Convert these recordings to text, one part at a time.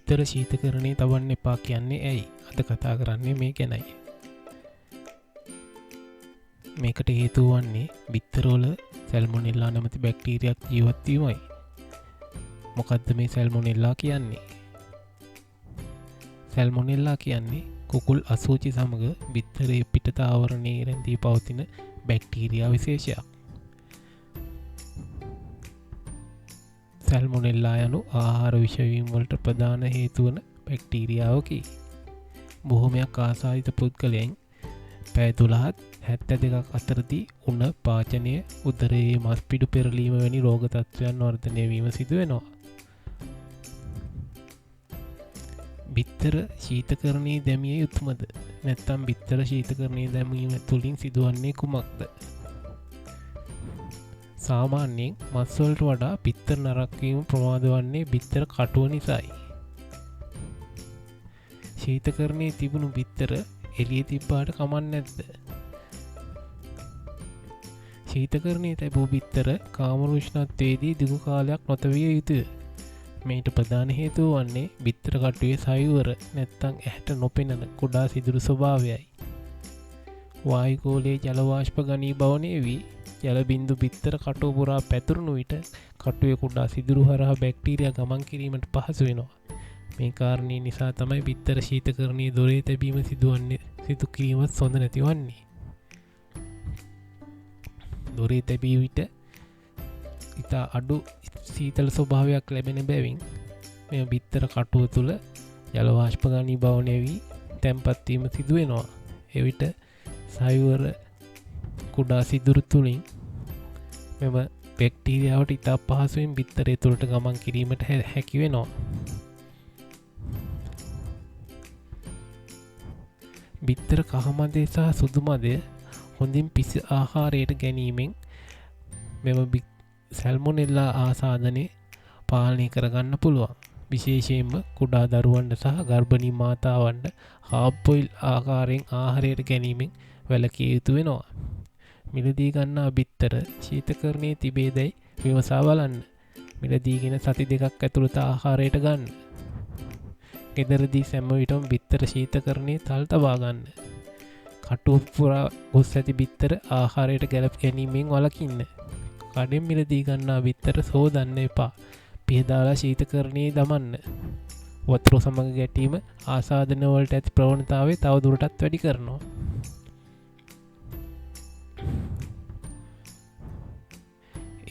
බිත්තර ශීතකරණයේ තබන්න එපා කියන්නේ ඇයි? අද කතා කරන්නේ මේ ගැනයි. මේකට හේතුව වන්නේ බිත්තරවල සැල්මොනෙල්ලා නැමැති බැක්ටීරියක් ජීවත් වීමයි. මොකද්ද මේ සැල්මොනෙල්ලා කියන්නේ? සැල්මොනෙල්ලා කියන්නේ කුකුල් අසූචි සමග බිත්තරේ පිටත ආවරණයේ රැඳී පවතින බැක්ටීරියා විශේෂයක්. සැල්මොනෙල්ලා යනු ආහාර විෂවීම් වලට ප්‍රධාන හේතුවන බැක්ටීරියාවකි. බොහොමයක් ආසාදිත පුද්ගලයන් පැය 12-72ක් අතරදී උණ පාචනය, උදරයේ මස්පිඩු පෙරලීම වැනි රෝග තත්ත්වයන් වර්ධනය වීම සිදු වෙනවා. බිත්තර ශීතකරණයේ දැමිය යුතුමද? නැත්නම් බිත්තර ශීතකරණයේ දැමීම තුළින් සිදුවන්නේ කුමක්ද? සාමාන්‍යයෙන් මස්වලට වඩා බිත්තර නරක් වීම ප්‍රමාද වන්නේ බිත්තර කටුව නිසායි. ශීතකරණයේ තිබුණු බිත්තර එළියේ තිබ්බාට කමක් නැද්ද? ශීතකරණයේ තිබූ බිත්තර කාමර උෂ්ණත්වයේදී දිගු කාලයක් නොතැවිය යුතුය. මේට ප්‍රධාන හේතුව වන්නේ බිත්තර කටුවේ සයුවර නැත්නම් ඇහැට නොපෙනෙන කුඩා සිදුරු ස්වභාවයයි. වායුගෝලයේ ජල වාෂ්ප ඝනීභවනය වී ජල බිඳු බිත්තර කටුව පුරා පැතුරුණු විට කටුවේ කුඩා සිදුරු හරහා බැක්ටීරියා ගමන් කිරීමට පහසු වෙනවා. මේ කාරණේ නිසා තමයි බිත්තර ශීතකරණයේ දොරේ තැබීම සිදු කිරීමත් හොඳ නැති වන්නේ. දොරේ තැබී විට ඉතා අඩු සීතල ස්වභාවයක් ලැබෙන බැවින් මෙම බිත්තර කටුව තුළ ජල වාෂ්ප ඝනීභවනය වී තැන්පත් වීම සිදු වෙනවා. එවිට සයුවර කුඩා සිදුරු තුළින් මෙම බැක්ටීරියාවට ඉතා පහසුවෙන් බිත්තරේ තුළට ගමන් කිරීමට හැකි වෙනවා. බිත්තර කහමදේ සහ සුදු මදය හොඳින් පිසි ආහාරයට ගැනීමෙන් මෙම සැල්මොනෙල්ලා ආසාදනය පාලනය කරගන්න පුළුවන්. විශේෂයෙන්ම කුඩා දරුවන්ට සහ ගර්භණී මාතාවන්ට හාෆ් බොයිල් ආකාරයෙන් ආහාරයට ගැනීමෙන් වැළකිය යුතු වෙනවා. මිලදී ගන්නා බිත්තර ශීතකරණයේ තිබේදැයි විමසා බලන්න. මිලදීගෙන සති 2ක් ඇතුළත ආහාරයට ගන්න. ගෙදරදී සෑම විටම බිත්තර ශීතකරණයේ තල් තබා ගන්න. කටුව පුරා ගොස් ඇති බිත්තර ආහාරයට ගැලප ගැනීමෙන් වළකින්න. කඩෙන් මිලදී ගන්නා බිත්තර සෝදන්න එපා. පිහදාලා ශීතකරණයේ දමන්න. වතුර සමග ගැටීම ආසාදන වලට ඇති ප්‍රවණතාවය තව දුරටත් වැඩි කරනවා.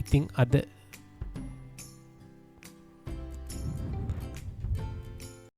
ඉතින් අද